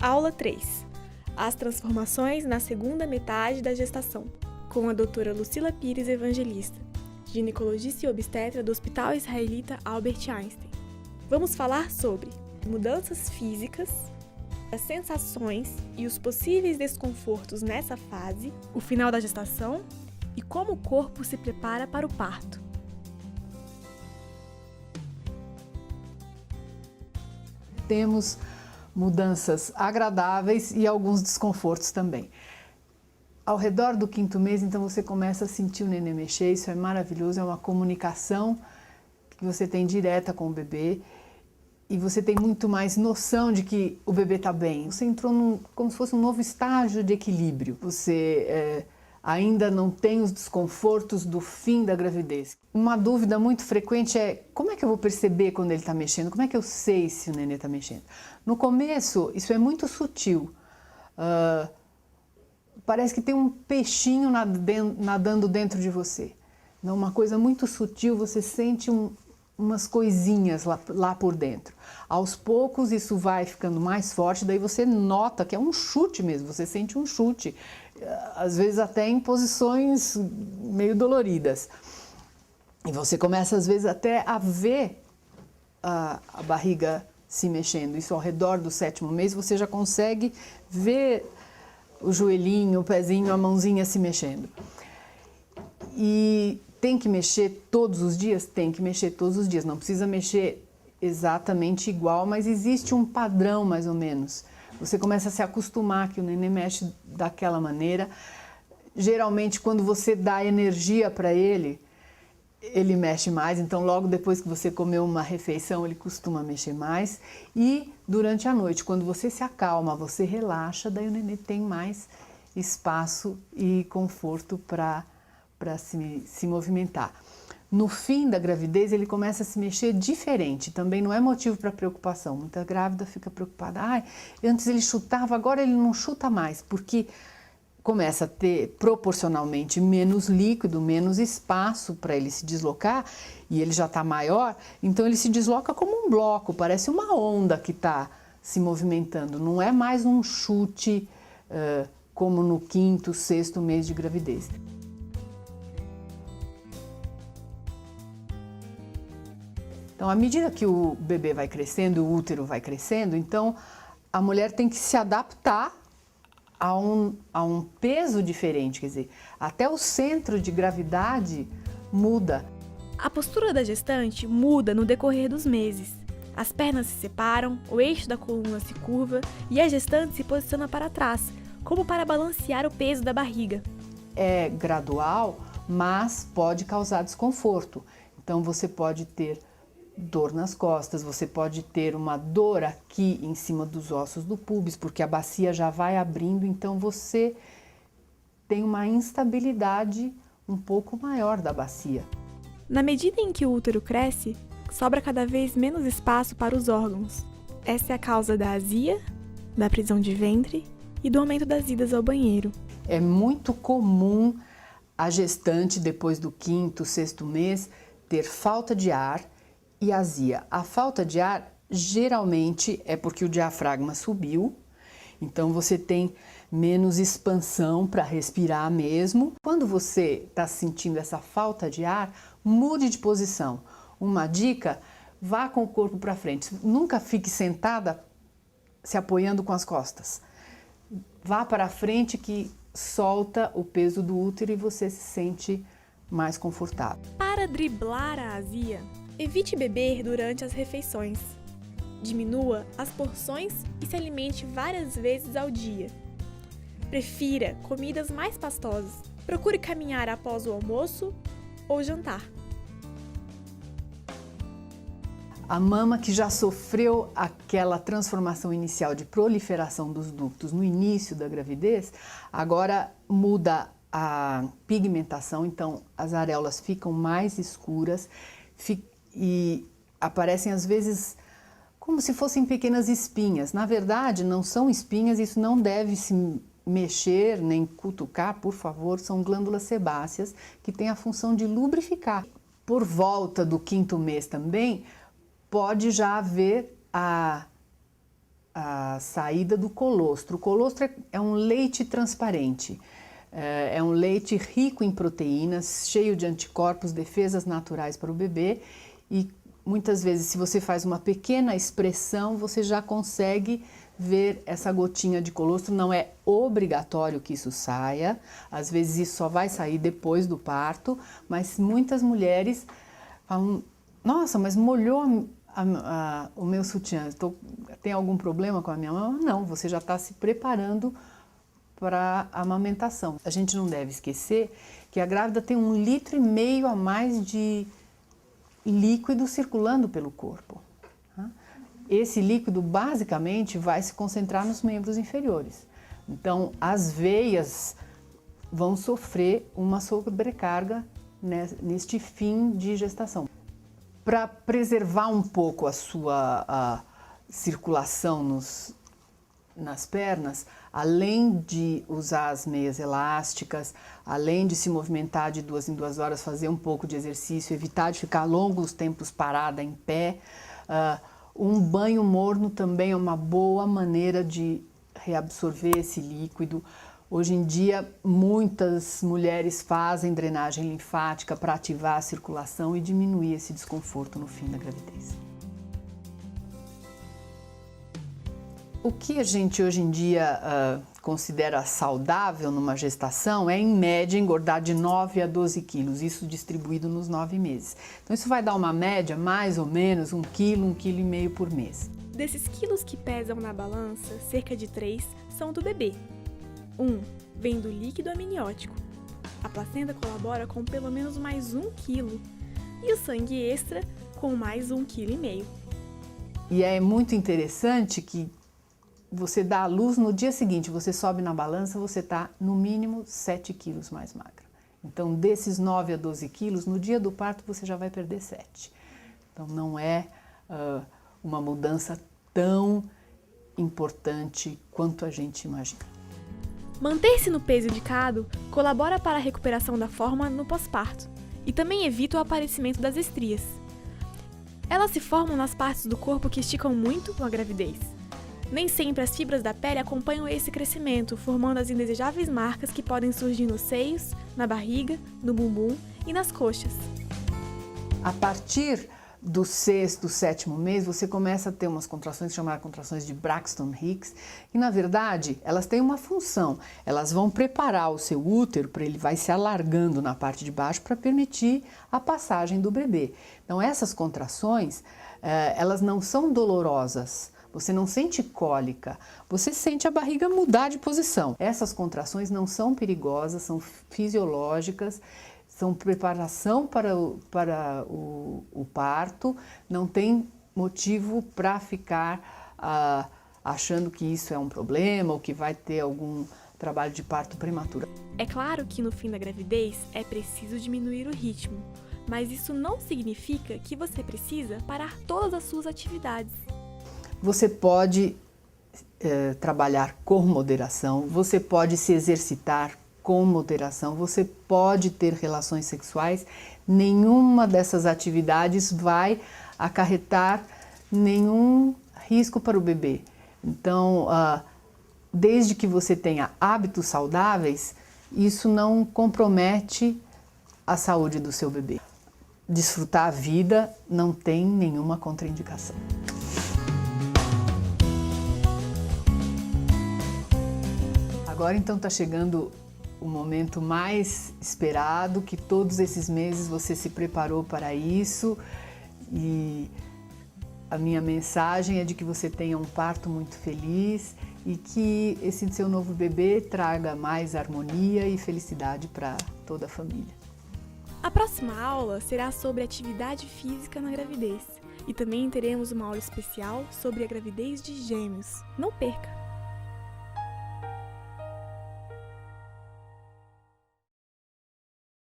Aula 3. As transformações na segunda metade da gestação, com a doutora Lucila Pires Evangelista, ginecologista e obstetra do Hospital Israelita Albert Einstein. Vamos falar sobre mudanças físicas, as sensações e os possíveis desconfortos nessa fase, o final da gestação e como o corpo se prepara para o parto. Temos mudanças agradáveis e alguns desconfortos também. Ao redor do 5º mês, então, você começa a sentir o neném mexer, isso é maravilhoso, é uma comunicação que você tem direta com o bebê e você tem muito mais noção de que o bebê está bem. Você entrou como se fosse um novo estágio de equilíbrio. Você ainda não tem os desconfortos do fim da gravidez. Uma dúvida muito frequente é: como é que eu vou perceber quando ele está mexendo? Como é que eu sei se o neném está mexendo? No começo, isso é muito sutil. Parece que tem um peixinho nadando dentro de você. Uma coisa muito sutil, você sente umas coisinhas lá por dentro. Aos poucos isso vai ficando mais forte, daí você nota que é um chute mesmo, você sente um chute, às vezes até em posições meio doloridas. E você começa às vezes até a ver a barriga se mexendo. Isso ao redor do 7º mês você já consegue ver o joelhinho, o pezinho, a mãozinha se mexendo. E tem que mexer todos os dias? Tem que mexer todos os dias. Não precisa mexer exatamente igual, mas existe um padrão mais ou menos. Você começa a se acostumar que o neném mexe daquela maneira. Geralmente, quando você dá energia para ele, ele mexe mais. Então, logo depois que você comeu uma refeição, ele costuma mexer mais. E durante a noite, quando você se acalma, você relaxa, daí o neném tem mais espaço e conforto para se movimentar. No fim da gravidez, ele começa a se mexer diferente, também não é motivo para preocupação. Muita grávida fica preocupada: antes ele chutava, agora ele não chuta mais, porque começa a ter proporcionalmente menos líquido, menos espaço para ele se deslocar, e ele já está maior, então ele se desloca como um bloco, parece uma onda que está se movimentando, não é mais um chute como no 5º, 6º mês de gravidez. Então, à medida que o bebê vai crescendo, o útero vai crescendo, então a mulher tem que se adaptar a um peso diferente, quer dizer, até o centro de gravidade muda. A postura da gestante muda no decorrer dos meses. As pernas se separam, o eixo da coluna se curva e a gestante se posiciona para trás, como para balancear o peso da barriga. É gradual, mas pode causar desconforto. Então, você pode ter dor nas costas, você pode ter uma dor aqui em cima dos ossos do púbis, porque a bacia já vai abrindo, então você tem uma instabilidade um pouco maior da bacia. Na medida em que o útero cresce, sobra cada vez menos espaço para os órgãos. Essa é a causa da azia, da prisão de ventre e do aumento das idas ao banheiro. É muito comum a gestante, depois do 5º, 6º mês, ter falta de ar e azia. A falta de ar geralmente é porque o diafragma subiu, então você tem menos expansão para respirar mesmo. Quando você está sentindo essa falta de ar, mude de posição. Uma dica: vá com o corpo para frente. Nunca fique sentada se apoiando com as costas. Vá para frente que solta o peso do útero e você se sente mais confortável. Para driblar a azia, evite beber durante as refeições. Diminua as porções e se alimente várias vezes ao dia. Prefira comidas mais pastosas. Procure caminhar após o almoço ou jantar. A mama que já sofreu aquela transformação inicial de proliferação dos ductos no início da gravidez, agora muda a pigmentação, então as areolas ficam mais escuras e aparecem às vezes como se fossem pequenas espinhas. Na verdade, não são espinhas, isso não deve se mexer nem cutucar, por favor, são glândulas sebáceas que têm a função de lubrificar. Por volta do 5º mês também, pode já haver a a saída do colostro. O colostro é um leite transparente, é um leite rico em proteínas, cheio de anticorpos, defesas naturais para o bebê, e muitas vezes, se você faz uma pequena expressão, você já consegue ver essa gotinha de colostro. Não é obrigatório que isso saia, às vezes isso só vai sair depois do parto, mas muitas mulheres falam: nossa, mas molhou o meu sutiã, tem algum problema com a minha mama? Não, você já está se preparando para a amamentação. A gente não deve esquecer que a grávida tem 1,5 litro a mais de líquido circulando pelo corpo. Esse líquido basicamente vai se concentrar nos membros inferiores. Então, as veias vão sofrer uma sobrecarga neste fim de gestação. Para preservar um pouco a sua circulação nas pernas, além de usar as meias elásticas, além de se movimentar de 2 em 2 horas, fazer um pouco de exercício, evitar de ficar longos tempos parada em pé, um banho morno também é uma boa maneira de reabsorver esse líquido. Hoje em dia, muitas mulheres fazem drenagem linfática para ativar a circulação e diminuir esse desconforto no fim da gravidez. O que a gente hoje em dia considera saudável numa gestação é, em média, engordar de 9 a 12 quilos, isso distribuído nos 9 meses. Então isso vai dar uma média, mais ou menos, 1 quilo, 1,5 quilo por mês. Desses quilos que pesam na balança, cerca de 3 são do bebê. 1 vem do líquido amniótico. A placenta colabora com pelo menos mais 1 quilo e o sangue extra com mais 1,5 kg. E é muito interessante que você dá à luz no dia seguinte, você sobe na balança, você está no mínimo 7 quilos mais magra. Então, desses 9 a 12 quilos, no dia do parto você já vai perder 7. Então, não é uma mudança tão importante quanto a gente imagina. Manter-se no peso indicado colabora para a recuperação da forma no pós-parto e também evita o aparecimento das estrias. Elas se formam nas partes do corpo que esticam muito com a gravidez. Nem sempre as fibras da pele acompanham esse crescimento, formando as indesejáveis marcas que podem surgir nos seios, na barriga, no bumbum e nas coxas. A partir do 6º, 7º mês, você começa a ter umas contrações chamadas contrações de Braxton Hicks, e na verdade elas têm uma função. Elas vão preparar o seu útero para ele vai se alargando na parte de baixo para permitir a passagem do bebê. Então essas contrações, elas não são dolorosas. Você não sente cólica, você sente a barriga mudar de posição. Essas contrações não são perigosas, são fisiológicas, são preparação para o parto, não tem motivo para ficar achando que isso é um problema ou que vai ter algum trabalho de parto prematuro. É claro que no fim da gravidez é preciso diminuir o ritmo, mas isso não significa que você precisa parar todas as suas atividades. Você pode trabalhar com moderação, você pode se exercitar com moderação, você pode ter relações sexuais. Nenhuma dessas atividades vai acarretar nenhum risco para o bebê. Então, desde que você tenha hábitos saudáveis, isso não compromete a saúde do seu bebê. Desfrutar a vida não tem nenhuma contraindicação. Agora então está chegando o momento mais esperado, que todos esses meses você se preparou para isso, e a minha mensagem é de que você tenha um parto muito feliz e que esse seu novo bebê traga mais harmonia e felicidade para toda a família. A próxima aula será sobre atividade física na gravidez e também teremos uma aula especial sobre a gravidez de gêmeos. Não perca!